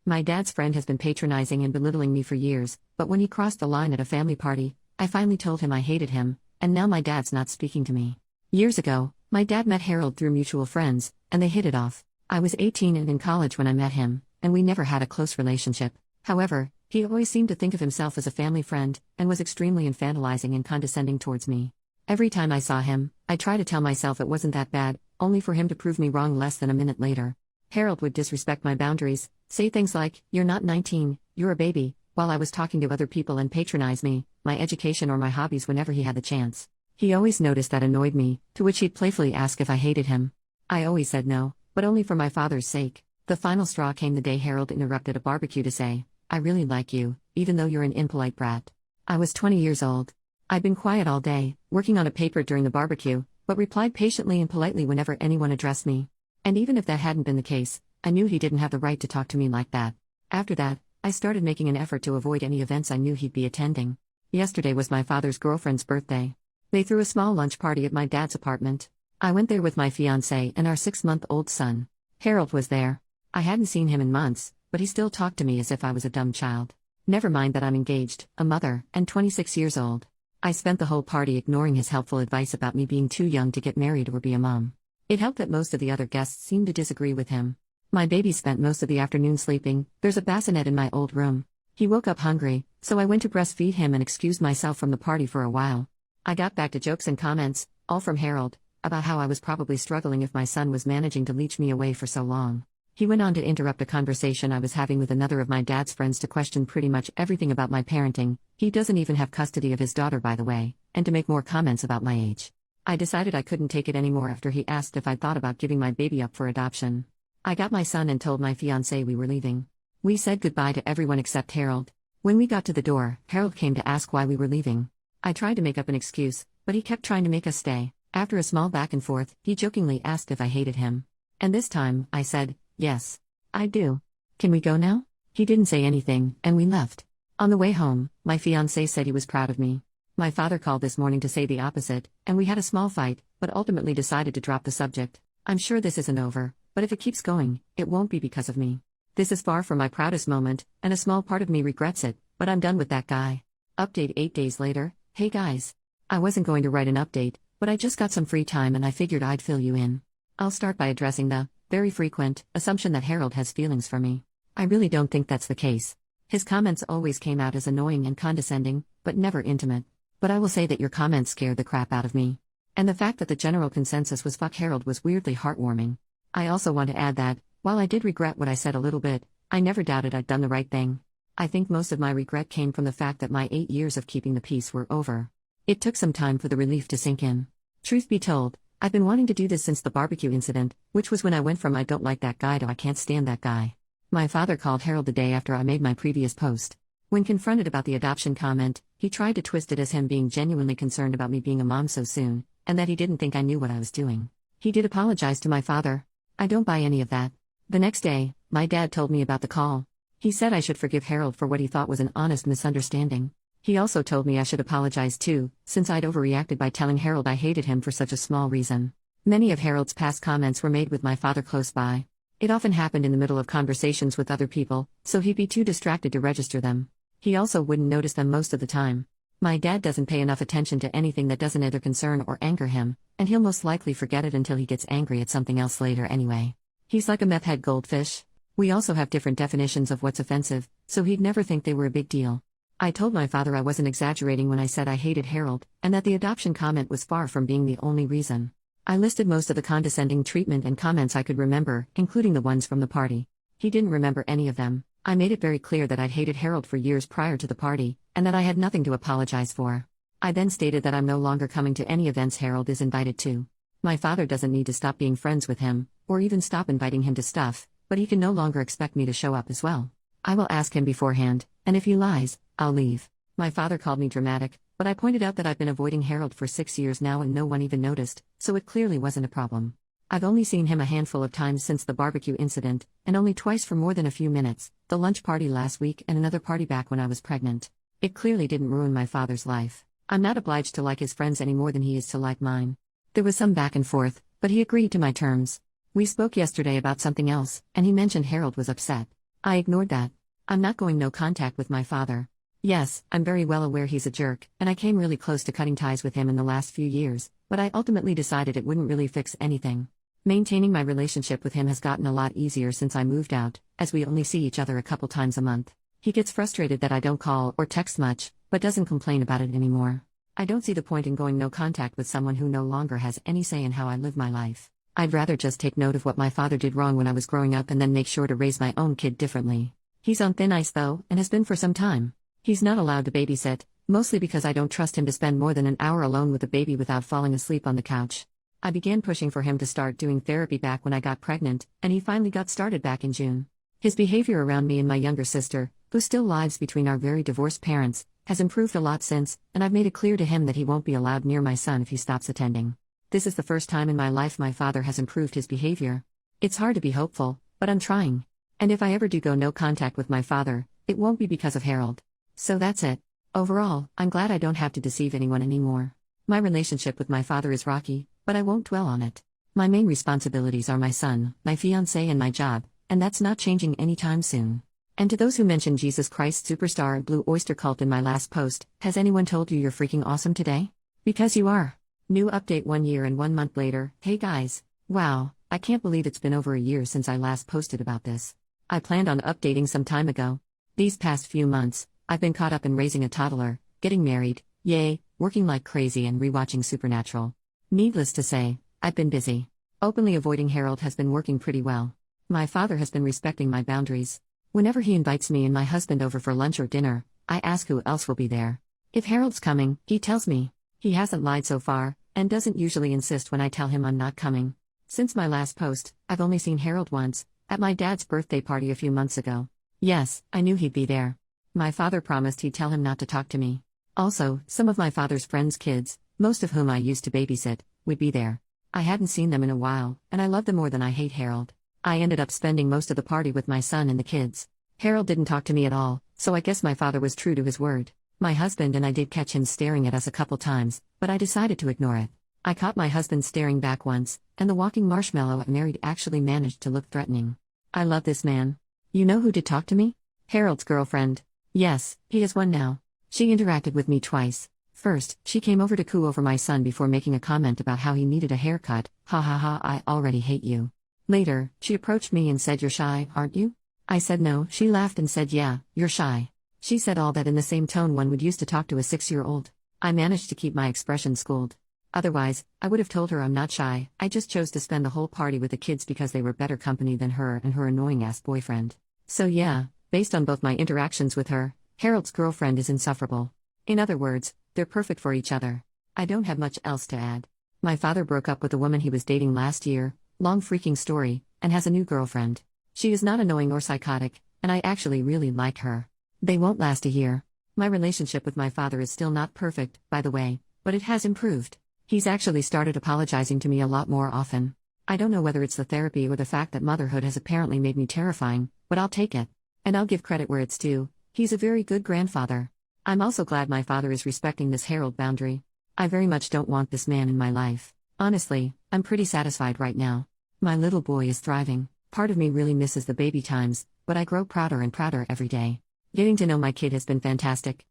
My dad's friend has been patronizing and belittling me for years, but when he crossed the line at a family party, I finally told him I hated him, and now my dad's not speaking to me. Years ago, my dad met Harold through mutual friends, and they hit it off. I was 18 and in college when I met him, and we never had a close relationship. However, he always seemed to think of himself as a family friend, and was extremely infantilizing and condescending towards me. Every time I saw him, I tried to tell myself it wasn't that bad, only for him to prove me wrong less than a minute later. Harold would disrespect my boundaries, say things like, "You're not 19, you're a baby," while I was talking to other people, and patronize me, my education or my hobbies whenever he had the chance. He always noticed that annoyed me, to which he'd playfully ask if I hated him. I always said no, but only for my father's sake. The final straw came the day Harold interrupted a barbecue to say, "I really like you, even though you're an impolite brat." I was 20 years old. I'd been quiet all day, working on a paper during the barbecue, but replied patiently and politely whenever anyone addressed me. And even if that hadn't been the case, I knew he didn't have the right to talk to me like that. After that, I started making an effort to avoid any events I knew he'd be attending. Yesterday was my father's girlfriend's birthday. They threw a small lunch party at my dad's apartment. I went there with my fiancé and our 6-month-old son. Harold was there. I hadn't seen him in months, but he still talked to me as if I was a dumb child. Never mind that I'm engaged, a mother, and 26 years old. I spent the whole party ignoring his helpful advice about me being too young to get married or be a mom. It helped that most of the other guests seemed to disagree with him. My baby spent most of the afternoon sleeping. There's a bassinet in my old room. He woke up hungry, so I went to breastfeed him and excused myself from the party for a while. I got back to jokes and comments, all from Harold, about how I was probably struggling if my son was managing to leech me away for so long. He went on to interrupt a conversation I was having with another of my dad's friends to question pretty much everything about my parenting. He doesn't even have custody of his daughter, by the way, and to make more comments about my age. I decided I couldn't take it anymore after he asked if I'd thought about giving my baby up for adoption. I got my son and told my fiancé we were leaving. We said goodbye to everyone except Harold. When we got to the door, Harold came to ask why we were leaving. I tried to make up an excuse, but he kept trying to make us stay. After a small back and forth, he jokingly asked if I hated him. And this time, I said, "Yes, I do. Can we go now?" He didn't say anything, and we left. On the way home, my fiancé said he was proud of me. My father called this morning to say the opposite, and we had a small fight, but ultimately decided to drop the subject. I'm sure this isn't over, but if it keeps going, it won't be because of me. This is far from my proudest moment, and a small part of me regrets it, but I'm done with that guy. Update 8 days later. Hey guys. I wasn't going to write an update, but I just got some free time and I figured I'd fill you in. I'll start by addressing the very frequent assumption that Harold has feelings for me. I really don't think that's the case. His comments always came out as annoying and condescending, but never intimate. But I will say that your comments scared the crap out of me. And the fact that the general consensus was fuck Harold was weirdly heartwarming. I also want to add that, while I did regret what I said a little bit, I never doubted I'd done the right thing. I think most of my regret came from the fact that my 8 years of keeping the peace were over. It took some time for the relief to sink in. Truth be told, I've been wanting to do this since the barbecue incident, which was when I went from "I don't like that guy" to "I can't stand that guy." My father called Harold the day after I made my previous post. When confronted about the adoption comment, he tried to twist it as him being genuinely concerned about me being a mom so soon, and that he didn't think I knew what I was doing. He did apologize to my father. I don't buy any of that. The next day, my dad told me about the call. He said I should forgive Harold for what he thought was an honest misunderstanding. He also told me I should apologize too, since I'd overreacted by telling Harold I hated him for such a small reason. Many of Harold's past comments were made with my father close by. It often happened in the middle of conversations with other people, so he'd be too distracted to register them. He also wouldn't notice them most of the time. My dad doesn't pay enough attention to anything that doesn't either concern or anger him, and he'll most likely forget it until he gets angry at something else later anyway. He's like a meth-head goldfish. We also have different definitions of what's offensive, so he'd never think they were a big deal. I told my father I wasn't exaggerating when I said I hated Harold, and that the adoption comment was far from being the only reason. I listed most of the condescending treatment and comments I could remember, including the ones from the party. He didn't remember any of them. I made it very clear that I'd hated Harold for years prior to the party, and that I had nothing to apologize for. I then stated that I'm no longer coming to any events Harold is invited to. My father doesn't need to stop being friends with him, or even stop inviting him to stuff, but he can no longer expect me to show up as well. I will ask him beforehand, and if he lies, I'll leave. My father called me dramatic, but I pointed out that I've been avoiding Harold for 6 years now and no one even noticed, so it clearly wasn't a problem. I've only seen him a handful of times since the barbecue incident, and only twice for more than a few minutes, the lunch party last week and another party back when I was pregnant. It clearly didn't ruin my father's life. I'm not obliged to like his friends any more than he is to like mine. There was some back and forth, but he agreed to my terms. We spoke yesterday about something else, and he mentioned Harold was upset. I ignored that. I'm not going no contact with my father. Yes, I'm very well aware he's a jerk, and I came really close to cutting ties with him in the last few years, but I ultimately decided it wouldn't really fix anything. Maintaining my relationship with him has gotten a lot easier since I moved out, as we only see each other a couple times a month. He gets frustrated that I don't call or text much, but doesn't complain about it anymore. I don't see the point in going no contact with someone who no longer has any say in how I live my life. I'd rather just take note of what my father did wrong when I was growing up and then make sure to raise my own kid differently. He's on thin ice though, and has been for some time. He's not allowed to babysit, mostly because I don't trust him to spend more than an hour alone with a baby without falling asleep on the couch. I began pushing for him to start doing therapy back when I got pregnant, and he finally got started back in June. His behavior around me and my younger sister, who still lives between our very divorced parents, has improved a lot since, and I've made it clear to him that he won't be allowed near my son if he stops attending. This is the first time in my life my father has improved his behavior. It's hard to be hopeful, but I'm trying. And if I ever do go no contact with my father, it won't be because of Harold. So that's it. Overall, I'm glad I don't have to deceive anyone anymore. My relationship with my father is rocky, but I won't dwell on it. My main responsibilities are my son, my fiancé, and my job, and that's not changing anytime soon. And to those who mentioned Jesus Christ Superstar and Blue Oyster Cult in my last post, has anyone told you you're freaking awesome today? Because you are. New update 1 year and 1 month later. Hey guys. Wow, I can't believe it's been over a year since I last posted about this. I planned on updating some time ago. These past few months, I've been caught up in raising a toddler, getting married, yay, working like crazy and rewatching Supernatural. Needless to say, I've been busy. Openly avoiding Harold has been working pretty well. My father has been respecting my boundaries. Whenever he invites me and my husband over for lunch or dinner, I ask who else will be there. If Harold's coming, he tells me. He hasn't lied so far, and doesn't usually insist when I tell him I'm not coming. Since my last post, I've only seen Harold once, at my dad's birthday party a few months ago. Yes, I knew he'd be there. My father promised he'd tell him not to talk to me. Also, some of my father's friends' kids, most of whom I used to babysit, would be there. I hadn't seen them in a while, and I love them more than I hate Harold. I ended up spending most of the party with my son and the kids. Harold didn't talk to me at all, so I guess my father was true to his word. My husband and I did catch him staring at us a couple times, but I decided to ignore it. I caught my husband staring back once, and the walking marshmallow I married actually managed to look threatening. I love this man. You know who did talk to me? Harold's girlfriend. Yes, he has one now. She interacted with me twice. First, she came over to coo over my son before making a comment about how he needed a haircut. Ha ha ha, I already hate you. Later, she approached me and said, "You're shy, aren't you?" I said no. She laughed and said, "Yeah, you're shy." She said all that in the same tone one would use to talk to a 6-year-old. I managed to keep my expression schooled. Otherwise, I would have told her I'm not shy, I just chose to spend the whole party with the kids because they were better company than her and her annoying-ass boyfriend. So yeah, based on both my interactions with her, Harold's girlfriend is insufferable. In other words, they're perfect for each other. I don't have much else to add. My father broke up with the woman he was dating last year, long freaking story, and has a new girlfriend. She is not annoying or psychotic, and I actually really like her. They won't last a year. My relationship with my father is still not perfect, by the way, but it has improved. He's actually started apologizing to me a lot more often. I don't know whether it's the therapy or the fact that motherhood has apparently made me terrifying, but I'll take it. And I'll give credit where it's due. He's a very good grandfather. I'm also glad my father is respecting this Harold boundary. I very much don't want this man in my life. Honestly, I'm pretty satisfied right now. My little boy is thriving. Part of me really misses the baby times, but I grow prouder and prouder every day. Getting to know my kid has been fantastic.